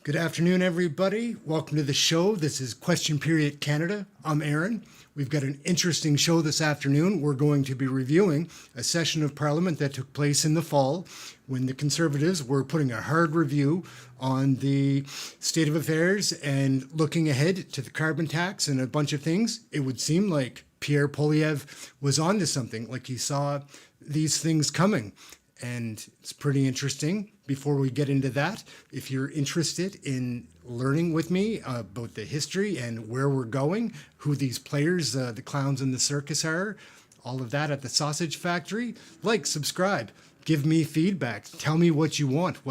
Good afternoon, everybody. Welcome to the show. This is Question Period Canada. I'm Ehren. We've got an interesting show this afternoon. We're going to be reviewing a session of Parliament that took place in the fall when the Conservatives were putting a hard review on the state of affairs and looking ahead to the carbon tax and a bunch of things. It would seem like Pierre Poilievre was onto something, like he saw these things coming. And it's pretty interesting. Before we get into that, if you're interested in learning with me about the history and where we're going, who these players, the clowns in the circus are, all of that at the Sausage Factory, like, subscribe, give me feedback, tell me what you want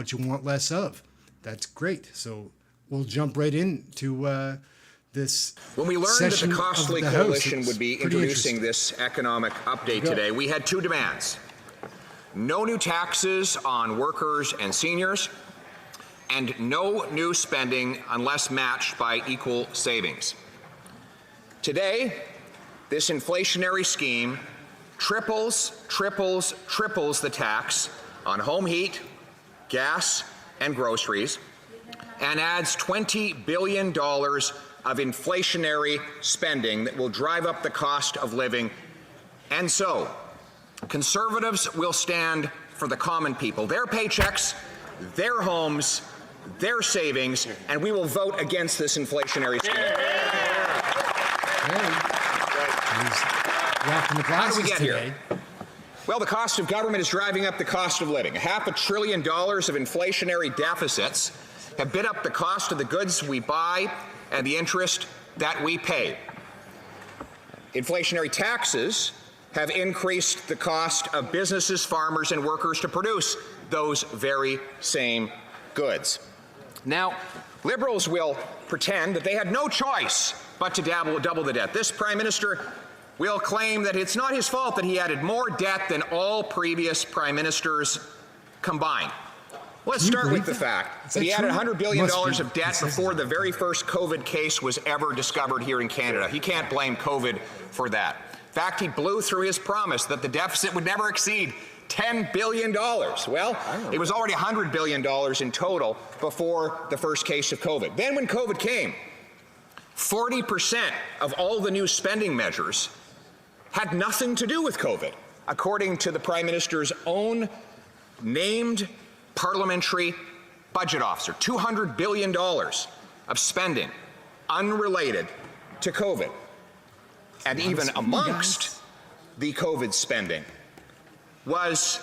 less of. That's great. So we'll jump right into this. When we learned that the Costly Coalition would be introducing this economic update today, we had two demands. No new taxes on workers and seniors, and no new spending unless matched by equal savings. Today, this inflationary scheme triples the tax on home heat, gas, and groceries, and adds $20 billion of inflationary spending that will drive up the cost of living. And so, Conservatives will stand for the common people, their paychecks, their homes, their savings, and we will vote against this inflationary scheme. How do we get here? Well, the cost of government is driving up the cost of living. $500 billion of inflationary deficits have bid up the cost of the goods we buy and the interest that we pay. Inflationary taxes have increased the cost of businesses, farmers, and workers to produce those very same goods. Now, Liberals will pretend that they had no choice but to double the debt. This Prime Minister will claim that it's not his fault that he added more debt than all previous Prime Ministers combined. Let's start with the fact that he added $100 billion of debt before the very first COVID case was ever discovered here in Canada. He can't blame COVID for that. In fact, he blew through his promise that the deficit would never exceed $10 billion. Well, it was already $100 billion in total before the first case of COVID. Then when COVID came, 40% of all the new spending measures had nothing to do with COVID, according to the Prime Minister's own named parliamentary budget officer. $200 billion of spending unrelated to COVID. And even amongst the COVID spending was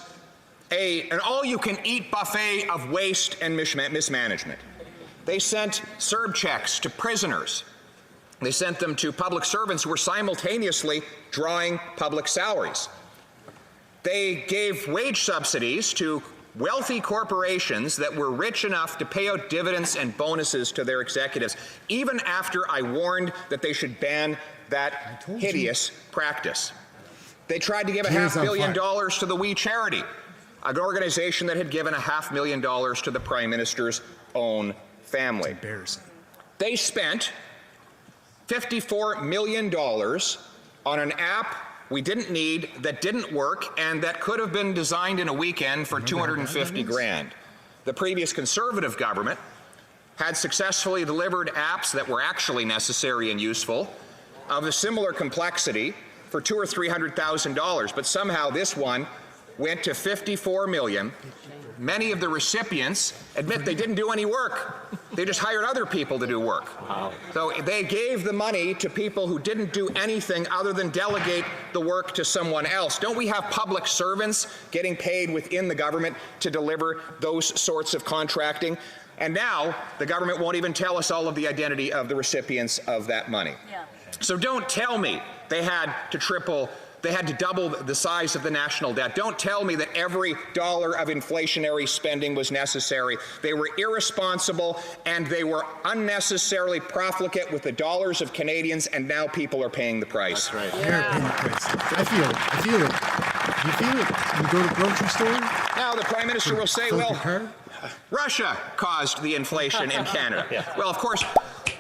an all-you-can-eat buffet of waste and mismanagement. They sent CERB checks to prisoners. They sent them to public servants who were simultaneously drawing public salaries. They gave wage subsidies to wealthy corporations that were rich enough to pay out dividends and bonuses to their executives, even after I warned that they should ban that hideous practice. They tried to give $500 million to the We Charity, an organization that had given $500,000 to the Prime Minister's own family. It's embarrassing. They spent $54 million on an app we didn't need, that didn't work, and that could have been designed in a weekend for $250 grand. The previous Conservative government had successfully delivered apps that were actually necessary and useful of a similar complexity for $200,000 or $300,000, but somehow this one went to $54 million. Many of the recipients admit they didn't do any work. They just hired other people to do work. Wow. So they gave the money to people who didn't do anything other than delegate the work to someone else. Don't we have public servants getting paid within the government to deliver those sorts of contracting? And now the government won't even tell us all of the identity of the recipients of that money. Yeah. So don't tell me they had to double the size of the national debt. Don't tell me that every dollar of inflationary spending was necessary. They were irresponsible and they were unnecessarily profligate with the dollars of Canadians, and now people are paying the price. That's right. They're paying the price. I feel it. You feel it? You go to the grocery store? Now the Prime Minister will say, well, Russia caused the inflation in Canada. Yeah. Well, of course,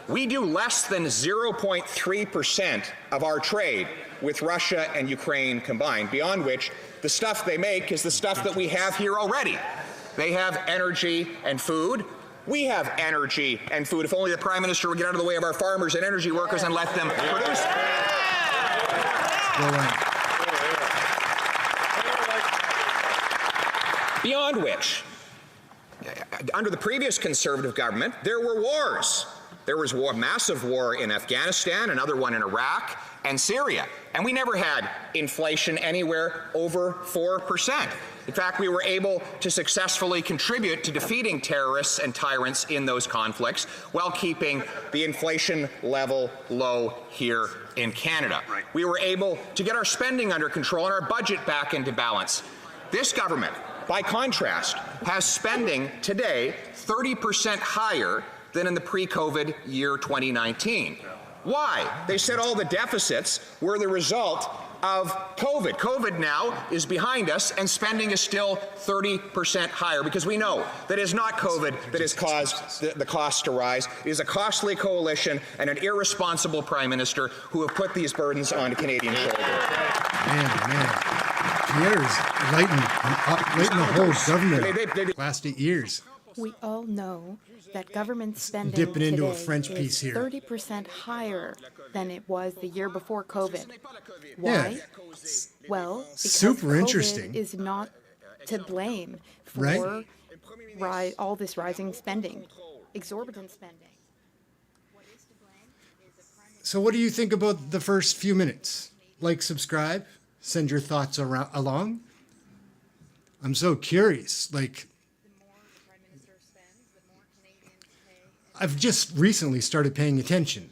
we do less than 0.3% of our trade with Russia and Ukraine combined, beyond which the stuff they make is the stuff that we have here already. They have energy and food. We have energy and food. If only the Prime Minister would get out of the way of our farmers and energy workers and let them produce. Beyond which, under the previous Conservative government, there were wars. There was massive war in Afghanistan, another one in Iraq and Syria, and we never had inflation anywhere over 4%. In fact, we were able to successfully contribute to defeating terrorists and tyrants in those conflicts while keeping the inflation level low here in Canada. We were able to get our spending under control and our budget back into balance. This government, by contrast, has spending today 30% higher than in the pre-COVID year 2019. Why? They said all the deficits were the result of COVID. COVID now is behind us and spending is still 30% higher because we know that it is not COVID that has caused the costs to rise. It is a costly coalition and an irresponsible Prime Minister who have put these burdens on Canadian shoulders. Pierre's lighten the whole government last 8 years. We all know that government spending Dipping into a today French is piece here. 30% higher than it was the year before COVID. Why? Well, because Super COVID interesting. is not to blame for all this rising spending, exorbitant spending. So what do you think about the first few minutes? Like, subscribe, send your thoughts along. I'm so curious. Like, I've just recently started paying attention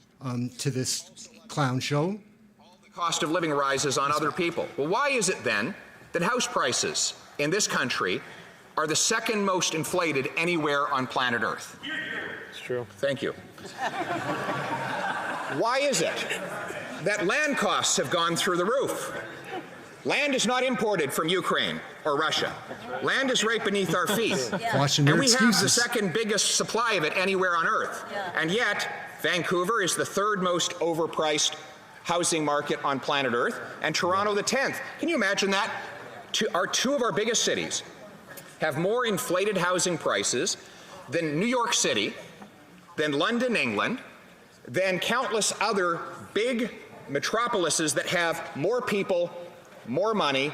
to this clown show. The cost of living rises on other people. Well, why is it then that house prices in this country are the second most inflated anywhere on planet Earth? It's true. Thank you. Why is it that land costs have gone through the roof? Land is not imported from Ukraine or Russia. Land is right beneath our feet. Watching their And we have the excuses. second biggest supply of it anywhere on Earth. And yet, Vancouver is the third most overpriced housing market on planet Earth, and Toronto the 10th. Can you imagine that? Two of our biggest cities have more inflated housing prices than New York City, than London, England, than countless other big metropolises that have more people, more money,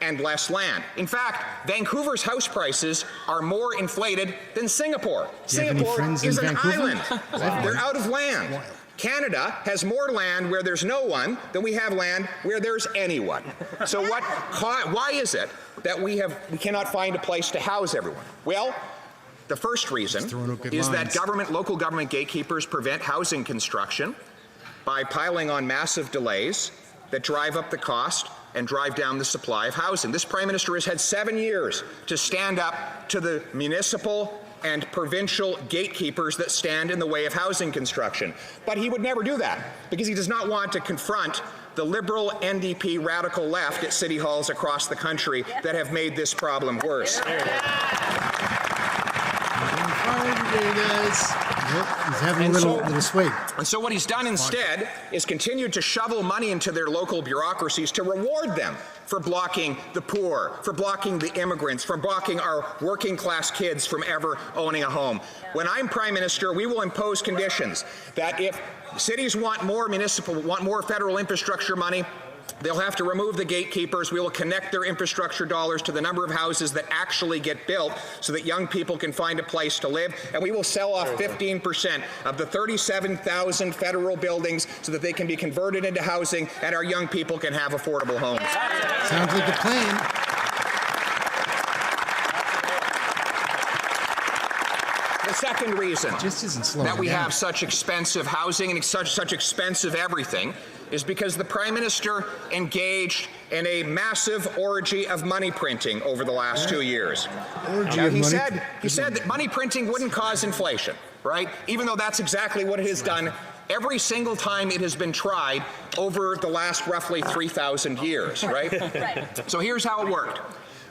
and less land. In fact, Vancouver's house prices are more inflated than Singapore. Do you have any Singapore friends in is an Vancouver? island. They're out of land. Canada has more land where there's no one than we have land where there's anyone. So why is it that we cannot find a place to house everyone? Well, the first reason is that local government gatekeepers prevent housing construction by piling on massive delays that drive up the cost and drive down the supply of housing. This Prime Minister has had 7 years to stand up to the municipal and provincial gatekeepers that stand in the way of housing construction. But he would never do that because he does not want to confront the Liberal NDP radical left at city halls across the country that have made this problem worse. There he is. Yep, he's having a little swing. And so what he's done instead is continued to shovel money into their local bureaucracies to reward them for blocking the poor, for blocking the immigrants, for blocking our working class kids from ever owning a home. When I'm Prime Minister, we will impose conditions that if cities want more federal infrastructure money, they'll have to remove the gatekeepers. We will connect their infrastructure dollars to the number of houses that actually get built so that young people can find a place to live. And we will sell off 15% of the 37,000 federal buildings so that they can be converted into housing and our young people can have affordable homes. Sounds like a plan. The second reason that we have such expensive housing and such expensive everything is because the Prime Minister engaged in a massive orgy of money printing over the last 2 years. Now, he said that money printing wouldn't cause inflation, right? Even though that's exactly what it has done every single time it has been tried over the last roughly 3,000 years, right? So here's how it worked.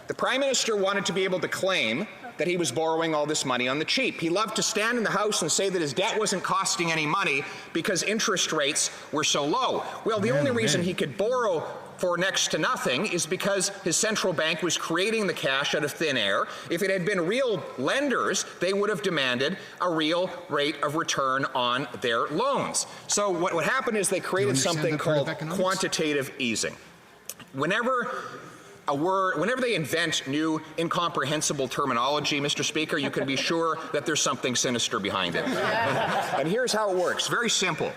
The Prime Minister wanted to be able to claim that he was borrowing all this money on the cheap. He loved to stand in the House and say that his debt wasn't costing any money because interest rates were so low. Well, the only reason he could borrow for next to nothing is because his central bank was creating the cash out of thin air. If it had been real lenders, they would have demanded a real rate of return on their loans. So what happened is they created something called quantitative easing. Whenever they invent new incomprehensible terminology, Mr. Speaker, you can be sure that there's something sinister behind it. And here's how it works. Very simple.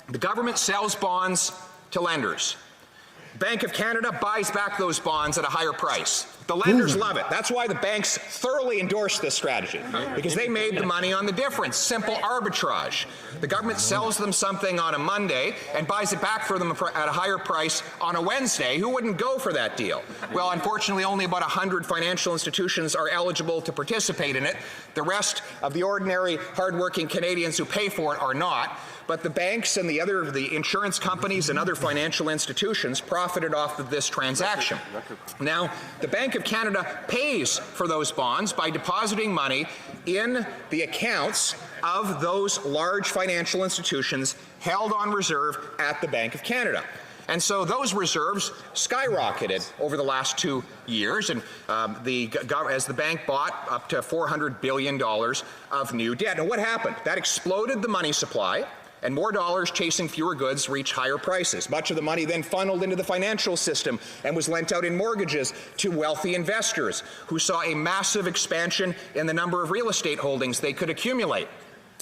The government sells bonds to lenders. Bank of Canada buys back those bonds at a higher price. The lenders love it. That's why the banks thoroughly endorse this strategy, because they made the money on the difference. Simple arbitrage. The government sells them something on a Monday and buys it back for them at a higher price on a Wednesday. Who wouldn't go for that deal? Well, unfortunately, only about 100 financial institutions are eligible to participate in it. The rest of the ordinary, hardworking Canadians who pay for it are not. But the banks and the insurance companies and other financial institutions profited off of this transaction. Now, the Bank of Canada pays for those bonds by depositing money in the accounts of those large financial institutions held on reserve at the Bank of Canada. And so those reserves skyrocketed over the last 2 years, and as the bank bought up to $400 billion of new debt. And what happened? That exploded the money supply, and more dollars chasing fewer goods reach higher prices. Much of the money then funneled into the financial system and was lent out in mortgages to wealthy investors who saw a massive expansion in the number of real estate holdings they could accumulate.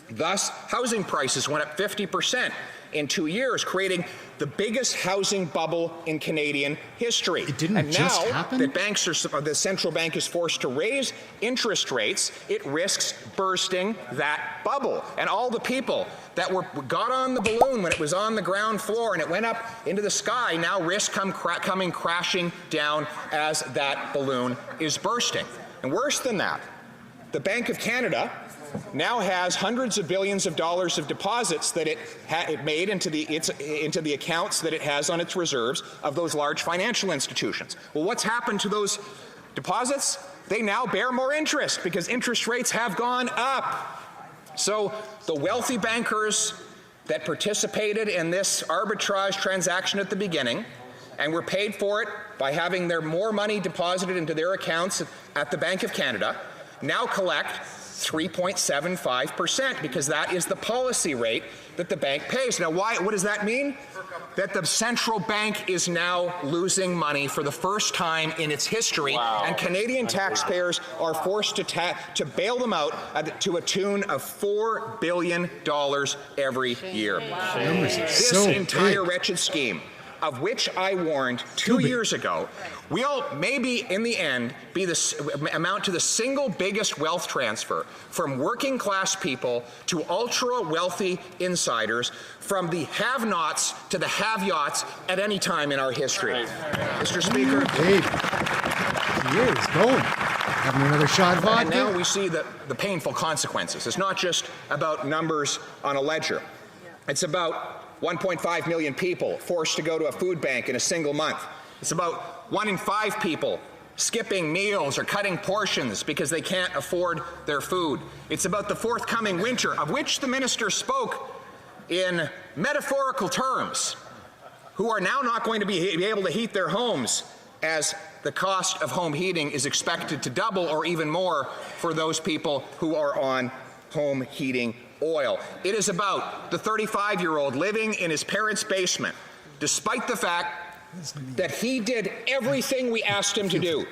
Thus, housing prices went up 50% in 2 years, creating the biggest housing bubble in Canadian history. It didn't just happen? And now the central bank is forced to raise interest rates, it risks bursting that bubble. And all the people that got on the balloon when it was on the ground floor and it went up into the sky now risk coming crashing down as that balloon is bursting. And worse than that, the Bank of Canada now has hundreds of billions of dollars of deposits that it made into the accounts that it has on its reserves of those large financial institutions. Well, what's happened to those deposits? They now bear more interest because interest rates have gone up. So the wealthy bankers that participated in this arbitrage transaction at the beginning and were paid for it by having their more money deposited into their accounts at the Bank of Canada now collect 3.75% because that is the policy rate that the bank pays. Now, what does that mean? That the central bank is now losing money for the first time in its history, and Canadian taxpayers are forced to bail them out to a tune of $4 billion every year. This entire wretched scheme, of which I warned 2 years ago, will maybe in the end amount to the single biggest wealth transfer from working class people to ultra wealthy insiders, from the have-nots to the have-yachts at any time in our history. Mr. Speaker. Here's going. Having another shot of vodka. And now we see the painful consequences. It's not just about numbers on a ledger. It's about 1.5 million people forced to go to a food bank in a single month. It's about 1 in 5 people skipping meals or cutting portions because they can't afford their food. It's about the forthcoming winter, of which the minister spoke in metaphorical terms, who are now not going to be able to heat their homes as the cost of home heating is expected to double or even more for those people who are on home heating oil. It is about the 35-year-old living in his parents' basement, despite the fact that he did everything we asked him to do.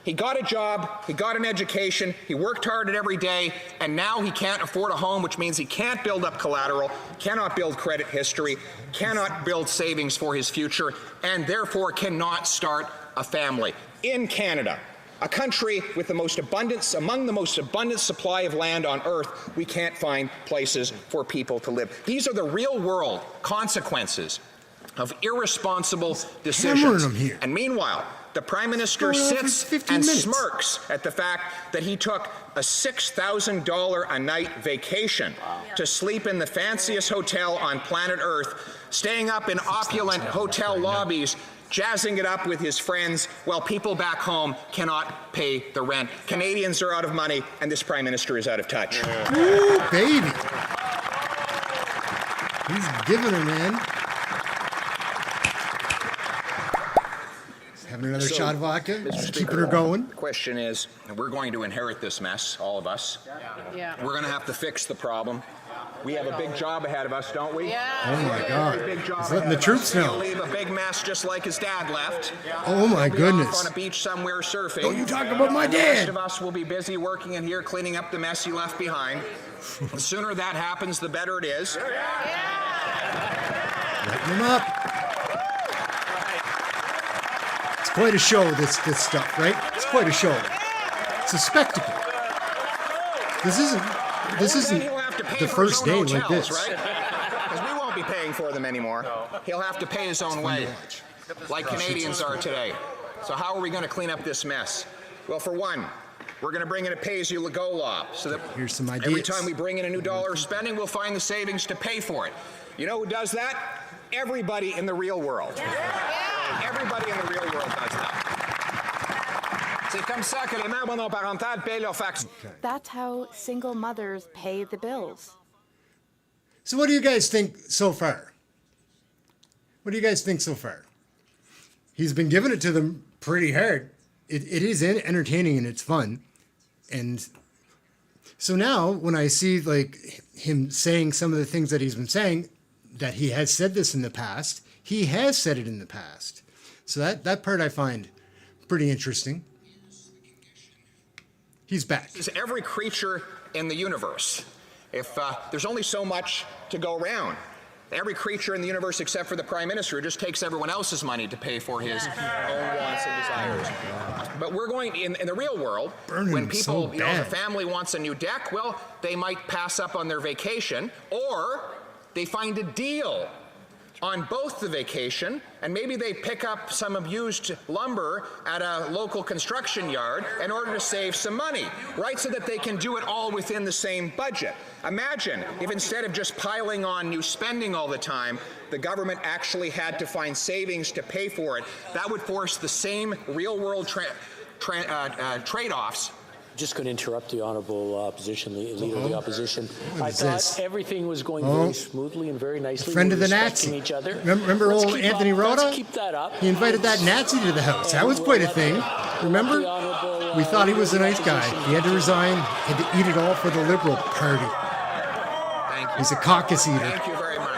He got a job, he got an education, he worked hard at every day, and now he can't afford a home, which means he can't build up collateral, cannot build credit history, cannot build savings for his future, and therefore cannot start a family. In Canada, a country with the most abundant, among the most abundant supply of land on earth, we can't find places for people to live. These are the real-world consequences of irresponsible decisions. And meanwhile, the Prime Minister sits and smirks at the fact that he took a $6,000 a night vacation to sleep in the fanciest hotel on planet Earth, staying up in opulent hotel lobbies, jazzing it up with his friends, while people back home cannot pay the rent. Canadians are out of money, and this Prime Minister is out of touch. Ooh, baby. He's giving her, man. Another shot of vodka, Mr. just Speaker, keeping her going. The question is, we're going to inherit this mess, all of us. Yeah. We're going to have to fix the problem. We have a big job ahead of us, don't we? Oh my God! Big job He's letting ahead the of us. troops He'll know. leave a big mess just like his dad left. Oh my He'll be goodness! off on a beach somewhere surfing. Don't you talk about my And the rest dad? of us will be busy working in here cleaning up the mess he left behind. The sooner that happens, the better it is. Lighten him up. It's quite a show, this stuff, right? It's quite a show. It's a spectacle. This isn't Then he'll have to pay the for his first own day like hotels, this. right? Because we won't be paying for them anymore. He'll have to pay his own way, like Canadians are today. So how are we going to clean up this mess? Well, for one, we're going to bring in a pay-as-you-go law, so that Here's some every ideas. time we bring in a new dollar of spending, we'll find the savings to pay for it. You know who does that? Everybody in the real world. Everybody in the real world does that. C'est comme ça que les mères monoparentales payent leurs factures. That's how single mothers pay the bills. So what do you guys think so far? What do you guys think so far? He's been giving it to them pretty hard. It is entertaining and it's fun. And so now when I see like him saying some of the things that he's been saying, that he has said this in the past, he has said it in the past. So that part I find pretty interesting. He's back. Is every creature in the universe. If there's only so much to go around. Every creature in the universe except for the Prime Minister just takes everyone else's money to pay for his own wants and desires. But we're going, in the real world, Burning when him people, so you know, if a bad. family wants a new deck, well, they might pass up on their vacation, or they find a deal on both the vacation, and maybe they pick up some used lumber at a local construction yard in order to save some money, right? So that they can do it all within the same budget. Imagine if instead of just piling on new spending all the time, the government actually had to find savings to pay for it. That would force the same real-world trade-offs. Just going to interrupt the honourable opposition leader of the opposition. I is thought this? everything was going very smoothly and very nicely. Friend We of were the respecting Nazi. each other. Remember Let's old keep Anthony up- Rhoda? Let's keep that up. He invited that Nazi to the house. That was quite a thing. Remember? The honourable, We thought he was a leader of nice the guy. opposition. He had to resign. He had to eat it all for the Liberal Party. Thank you. He's a caucus eater. Thank you very much.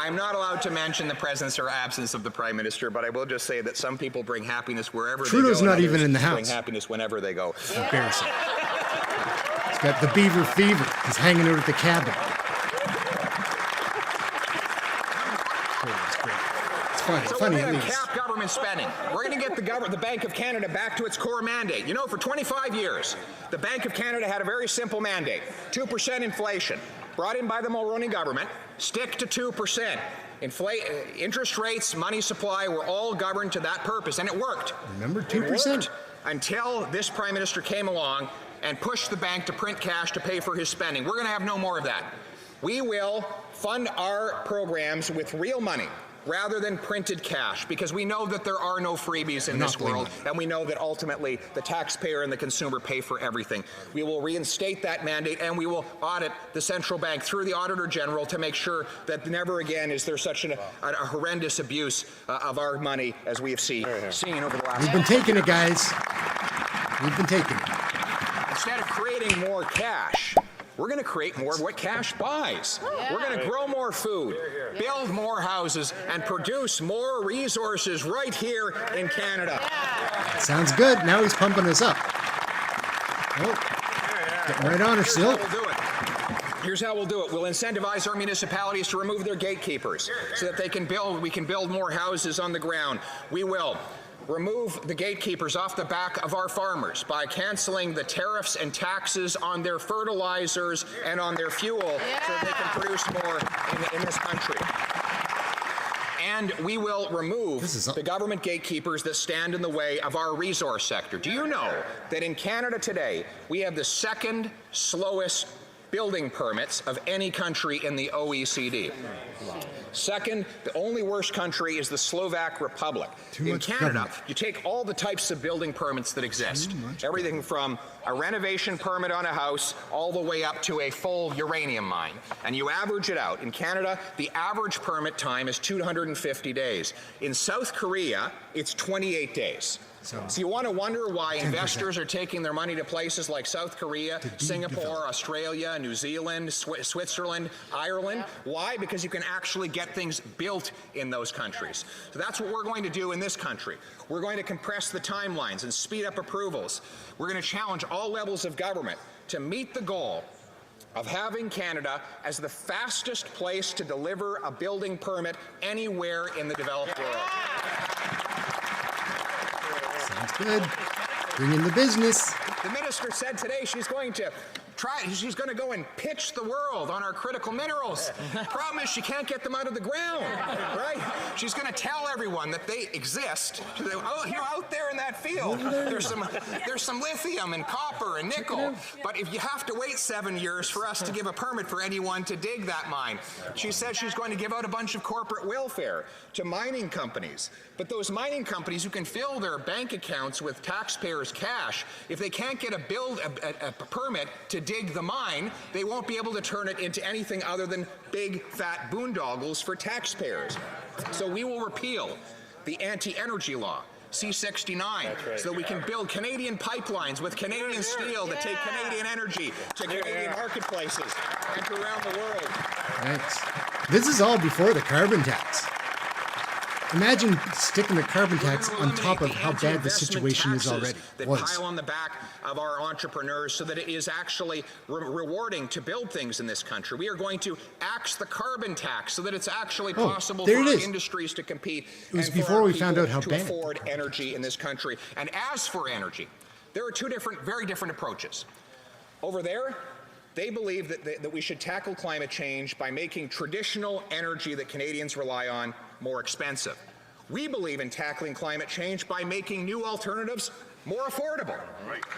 I'm not allowed to mention the presence or absence of the Prime Minister, but I will just say that some people bring happiness wherever Trudeau's they go. not and even others in the bring house. happiness whenever they go. Embarrassing. He's got the beaver fever. He's hanging out at the cabin. It's funny. So Funny we're at going to least. cap government spending. We're going to get the Bank of Canada back to its core mandate. You know, for 25 years, the Bank of Canada had a very simple mandate: 2% inflation, brought in by the Mulroney government. Stick to 2%. Interest rates, money supply were all governed to that purpose, and it worked. Remember, It 2%? worked until this Prime Minister came along and pushed the bank to print cash to pay for his spending. We're going to have no more of that. We will fund our programs with real money rather than printed cash, because we know that there are no freebies in this Monopoly world, money. and we know that ultimately the taxpayer and the consumer pay for everything. We will reinstate that mandate, and we will audit the central bank through the Auditor General to make sure that never again is there such a horrendous abuse of our money as we have seen over the last. We've been taking it, guys. We've been taking it. Instead of creating more cash, we're going to create more of what cash buys. We're going to grow more food, build more houses, and produce more resources right here in Canada. Sounds good. Now he's pumping us up. Oh, getting right on her still. Here's how we'll do it. We'll incentivize our municipalities to remove their gatekeepers so that we can build more houses on the ground. We will remove the gatekeepers off the back of our farmers by canceling the tariffs and taxes on their fertilizers and on their fuel so that they can produce more in this country. And we will remove the government gatekeepers that stand in the way of our resource sector. Do you know that in Canada today, we have the second slowest building permits of any country in the OECD. Second, the only worse country is the Slovak Republic. In Canada, you take all the types of building permits that exist, everything from a renovation permit on a house all the way up to a full uranium mine, and you average it out. In Canada, the average permit time is 250 days. In South Korea, it's 28 days. So you want to wonder why 10%. Investors are taking their money to places like South Korea, Singapore, Australia, New Zealand, Switzerland, Ireland. Why? Because you can actually get things built in those countries. So that's what we're going to do in this country. We're going to compress the timelines and speed up approvals. We're going to challenge all levels of government to meet the goal of having Canada as the fastest place to deliver a building permit anywhere in the developed world. Sounds good. Bring in the business. The minister said today she's going to go and pitch the world on our critical minerals. Problem is she can't get them out of the ground, right? She's going to tell everyone that they exist. Oh, you're out there in that field. There's some lithium and copper and nickel. But if you have to wait 7 years for us to give a permit for anyone to dig that mine. She said she's going to give out a bunch of corporate welfare to mining companies. But those mining companies who can fill their bank accounts with taxpayers' cash, if they can't get a permit to dig the mine, they won't be able to turn it into anything other than big, fat boondoggles for taxpayers. So we will repeal the anti-energy law, C-69, so that we can build Canadian pipelines with Canadian steel that take Canadian energy to Canadian marketplaces and to around the world. Thanks. This is all before the carbon tax. Imagine sticking the carbon tax on top of how bad the situation is already. That pile on the back of our entrepreneurs so that it is actually rewarding to build things in this country. We are going to axe the carbon tax so that it's actually possible for our industries to compete. It was before we found out how bad. To afford energy in this country. And as for energy, there are two very different approaches. Over there, they believe that we should tackle climate change by making traditional energy that Canadians rely on more expensive. We believe in tackling climate change by making new alternatives more affordable.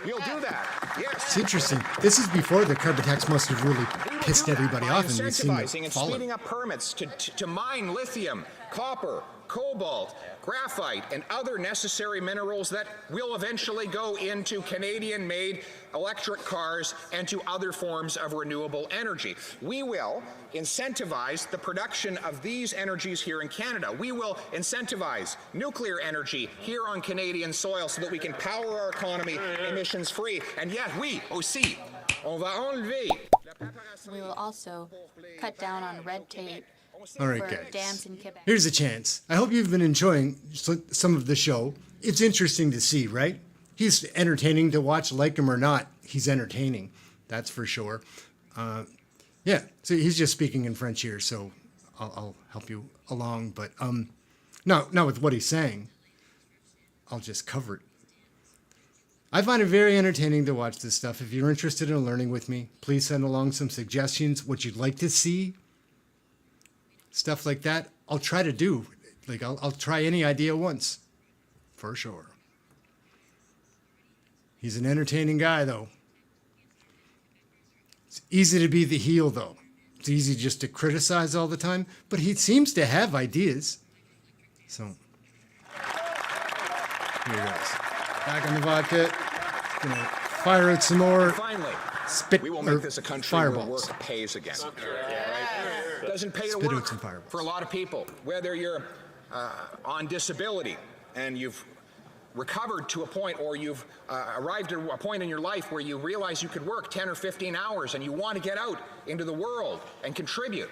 We'll do that, yes. It's interesting. This is before the carbon tax must have really pissed everybody off, and we've seen incentivizing and speeding up permits to mine lithium, copper, cobalt, graphite, and other necessary minerals that will eventually go into Canadian-made electric cars and to other forms of renewable energy. We will incentivize the production of these energies here in Canada. We will incentivize nuclear energy here on Canadian soil so that we can power our economy emissions-free. And yet we aussi, on va enlever. We will also cut down on red tape. All right, for guys. dams in Quebec. Here's a chance. I hope you've been enjoying some of the show. It's interesting to see, right? He's entertaining to watch, like him or not. He's entertaining, that's for sure. Yeah, so he's just speaking in French here, so I'll help you along. But not with what he's saying. I'll just cover it. I find it very entertaining to watch this stuff. If you're interested in learning with me, please send along some suggestions, what you'd like to see. Stuff like that, I'll try to do. Like, I'll try any idea once, for sure. He's an entertaining guy, though. It's easy to be the heel, though. It's easy just to criticize all the time, but he seems to have ideas. So, here he goes. Back on the vodka. Gonna fire out some more. Finally, spit we will make this a country fireballs. where work pays again. It doesn't pay to Spit out work some fireballs. for a lot of people, whether you're on disability and you've recovered to a point, or you've arrived at a point in your life where you realize you could work 10 or 15 hours and you want to get out into the world and contribute.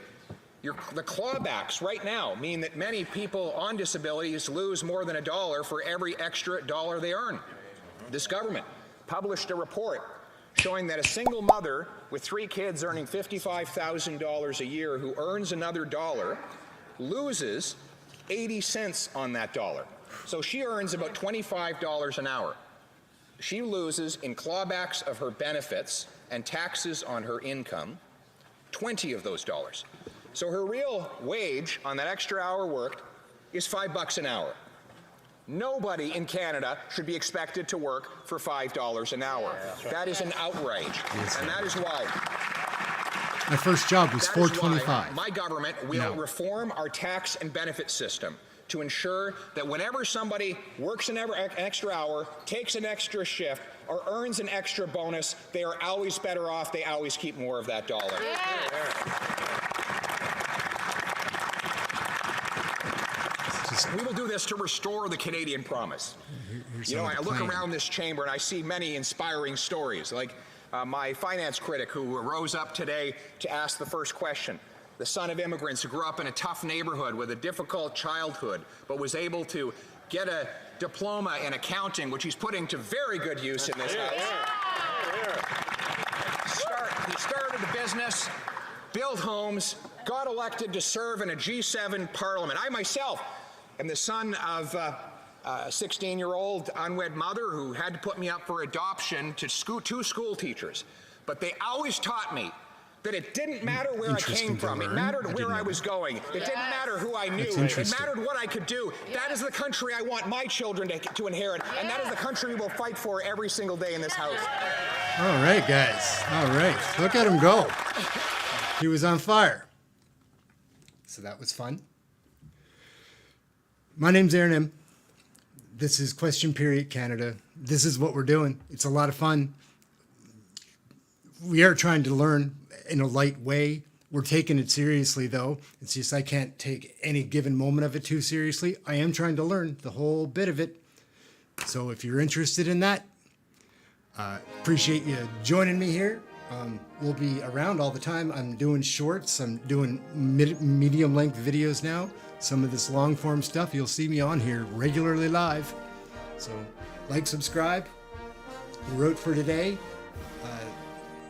The clawbacks right now mean that many people on disabilities lose more than $1 for every extra dollar they earn. This government published a report showing that a single mother with 3 kids earning $55,000 a year who earns another $1 loses 80 cents on that dollar. So she earns about $25 an hour. She loses in clawbacks of her benefits and taxes on her income 20 of those dollars. So her real wage on that extra hour worked is $5 an hour. Nobody in Canada should be expected to work for $5 an hour. That is an outrage, and that is why My first job was That is why $4.25. my government will reform our tax and benefit system to ensure that whenever somebody works an extra hour, takes an extra shift, or earns an extra bonus, they are always better off. They always keep more of that dollar. We will do this to restore the Canadian promise. You know, I look around this chamber and I see many inspiring stories, like my finance critic who rose up today to ask the first question. The son of immigrants who grew up in a tough neighborhood with a difficult childhood, but was able to get a diploma in accounting, which he's putting to very good use in this house. He started a business, built homes, got elected to serve in a G7 parliament. I myself am the son of a 16-year-old unwed mother who had to put me up for adoption to two school teachers. But they always taught me that it didn't matter where I came from. It mattered where I was going. It didn't matter who I knew. It mattered what I could do. That is the country I want my children to inherit, and that is the country we will fight for every single day in this house. All right, guys. All right. Look at him go. He was on fire. So that was fun. My name's EhrenEmm. This is Question Period Canada. This is what we're doing. It's a lot of fun. We are trying to learn in a light way. We're taking it seriously, though. It's just I can't take any given moment of it too seriously. I am trying to learn the whole bit of it. So if you're interested in that, appreciate you joining me here. We'll be around all the time. I'm doing shorts. I'm doing medium length videos now. Some of this long form stuff, you'll see me on here regularly live. So like, subscribe. We wrote for today.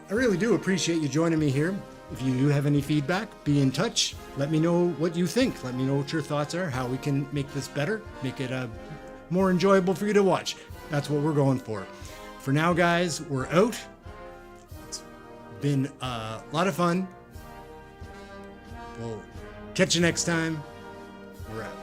I really do appreciate you joining me here. If you do have any feedback, be in touch. Let me know what you think. Let me know what your thoughts are, how we can make this better, make it more enjoyable for you to watch. That's what we're going for. For now, guys, we're out. It's been a lot of fun. We'll catch you next time. We're out.